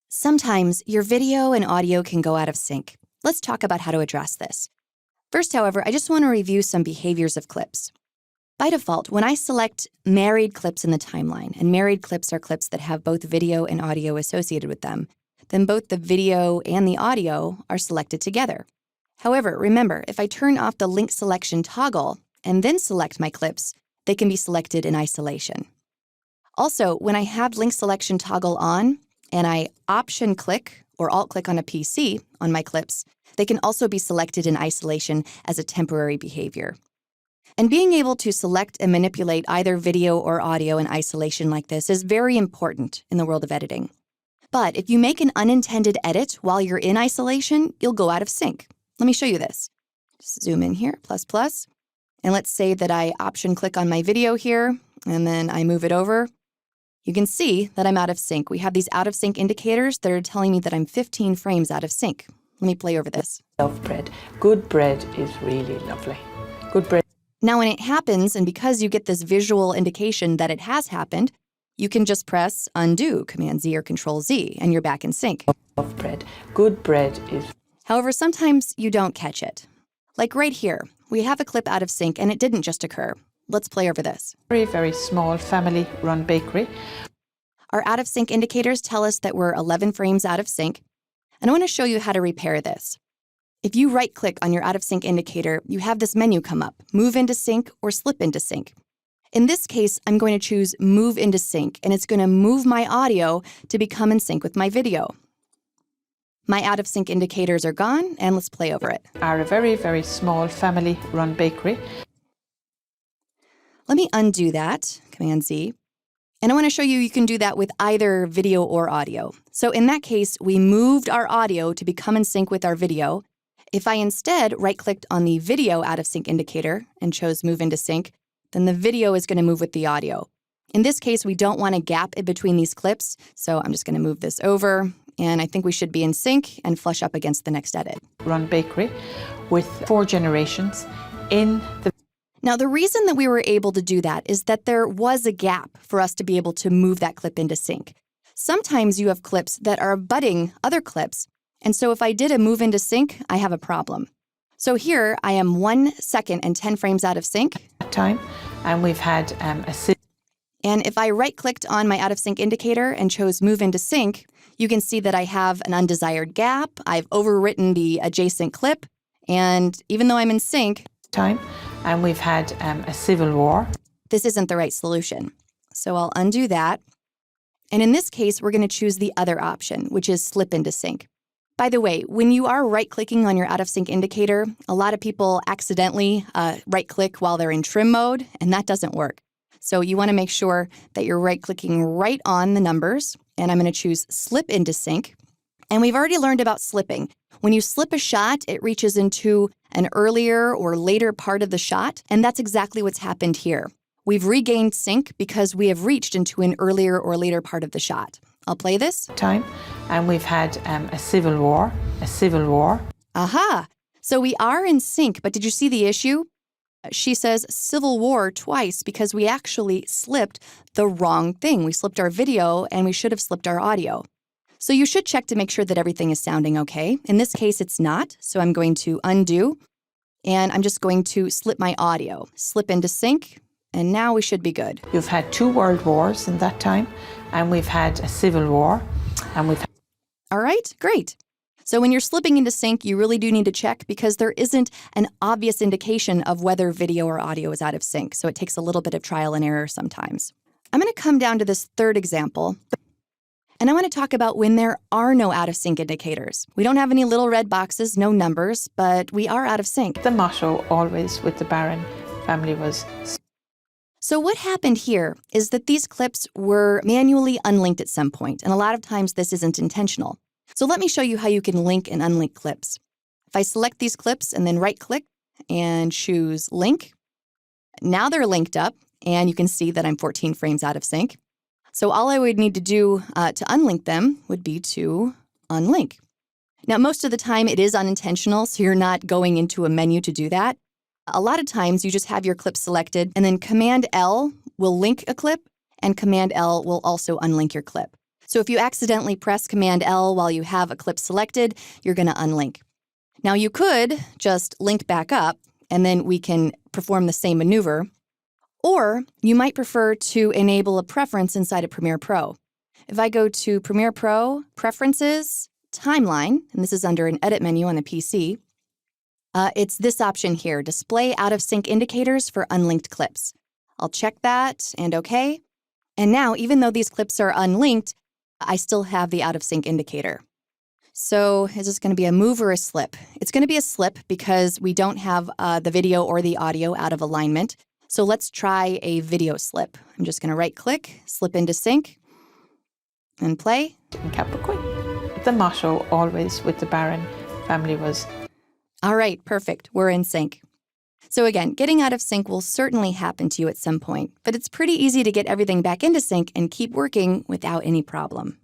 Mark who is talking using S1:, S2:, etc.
S1: Sometimes your video and audio can go out of sync. Let's talk about how to address this. First, however, I just want to review some behaviors of clips. By default, when I select married clips in the timeline, and married clips are clips that have both video and audio associated with them, then both the video and the audio are selected together. However, remember, if I turn off the link selection toggle and then select my clips, they can be selected in isolation. Also, when I have link selection toggle on and I option click or alt click on a PC on my clips, they can also be selected in isolation as a temporary behavior. And being able to select and manipulate either video or audio in isolation like this is very important in the world of editing. But if you make an unintended edit while you're in isolation, you'll go out of sync. Let me show you this. Just zoom in here, ++. And let's say that I option click on my video here, and then I move it over. You can see that I'm out of sync. We have these out of sync indicators that are telling me that I'm 15 frames out of sync. Let me play over this.
S2: Love bread. Good bread is really lovely. Good bread.
S1: Now when it happens, and because you get this visual indication that it has happened, you can just press undo, Command-Z or Control-Z, and you're back in sync.
S2: Love bread. Good bread is...
S1: However, sometimes you don't catch it. Like right here, we have a clip out of sync and it didn't just occur. Let's play over this.
S2: Very, very small family-run bakery.
S1: Our out of sync indicators tell us that we're 11 frames out of sync, and I want to show you how to repair this. If you right-click on your out of sync indicator, you have this menu come up, Move into Sync or Slip into Sync. In this case, I'm going to choose Move into Sync, and it's going to move my audio to become in sync with my video. My out of sync indicators are gone, and let's play over it.
S2: Are a very, very small family-run bakery.
S1: Let me undo that, Command-Z. And I want to show you can do that with either video or audio. So in that case, we moved our audio to become in sync with our video. If I instead right-clicked on the video out of sync indicator and chose Move into Sync, then the video is going to move with the audio. In this case, we don't want a gap in between these clips, so I'm just going to move this over, and I think we should be in sync and flush up against the next edit.
S2: Run bakery with 4 generations in the...
S1: Now, the reason that we were able to do that is that there was a gap for us to be able to move that clip into sync. Sometimes you have clips that are abutting other clips, and so if I did a move into sync, I have a problem. So here, I am 1 second and 10 frames out of sync.
S2: Time, and we've had
S1: And if I right-clicked on my out of sync indicator and chose Move into Sync, you can see that I have an undesired gap. I've overwritten the adjacent clip, and even though I'm in sync,
S2: time, and we've had a civil war.
S1: This isn't the right solution. So I'll undo that. And in this case, we're going to choose the other option, which is Slip into Sync. By the way, when you are right-clicking on your out of sync indicator, a lot of people accidentally right-click while they're in trim mode, and that doesn't work. So you want to make sure that you're right-clicking right on the numbers, and I'm going to choose Slip into Sync. And we've already learned about slipping. When you slip a shot, it reaches into an earlier or later part of the shot, and that's exactly what's happened here. We've regained sync because we have reached into an earlier or later part of the shot. I'll play this.
S2: Time, and we've had a civil war.
S1: Aha! So we are in sync, but did you see the issue? She says Civil War twice because we actually slipped the wrong thing. We slipped our video and we should have slipped our audio. So you should check to make sure that everything is sounding okay. In this case, it's not, so I'm going to undo, and I'm just going to slip my audio, slip into sync, and now we should be good.
S2: You've had 2 world wars in that time, and we've had a civil war, and we've...
S1: All right, great. So when you're slipping into sync, you really do need to check because there isn't an obvious indication of whether video or audio is out of sync, so it takes a little bit of trial and error sometimes. I'm going to come down to this third example, and I want to talk about when there are no out of sync indicators. We don't have any little red boxes, no numbers, but we are out of sync.
S2: The motto always with the Barron family was...
S1: So what happened here is that these clips were manually unlinked at some point, and a lot of times this isn't intentional. So let me show you how you can link and unlink clips. If I select these clips and then right-click and choose Link, now they're linked up, and you can see that I'm 14 frames out of sync. So all I would need to do to unlink them would be to unlink. Now, most of the time it is unintentional, so you're not going into a menu to do that. A lot of times you just have your clip selected, and then Command-L will link a clip, and Command-L will also unlink your clip. So if you accidentally press Command L while you have a clip selected, you're going to unlink. Now you could just link back up, and then we can perform the same maneuver. Or you might prefer to enable a preference inside of Premiere Pro. If I go to Premiere Pro, Preferences, Timeline, and this is under an Edit menu on the PC, it's this option here, Display Out-of-Sync Indicators for Unlinked Clips. I'll check that and OK. And now, even though these clips are unlinked, I still have the out-of-sync indicator. So is this going to be a move or a slip? It's going to be a slip because we don't have the video or the audio out of alignment. So let's try a video slip. I'm just going to right-click, slip into sync, and play.
S2: In Capricorn. The motto always with the Barron family was,
S1: all right, perfect. We're in sync. So again, getting out of sync will certainly happen to you at some point, but it's pretty easy to get everything back into sync and keep working without any problem.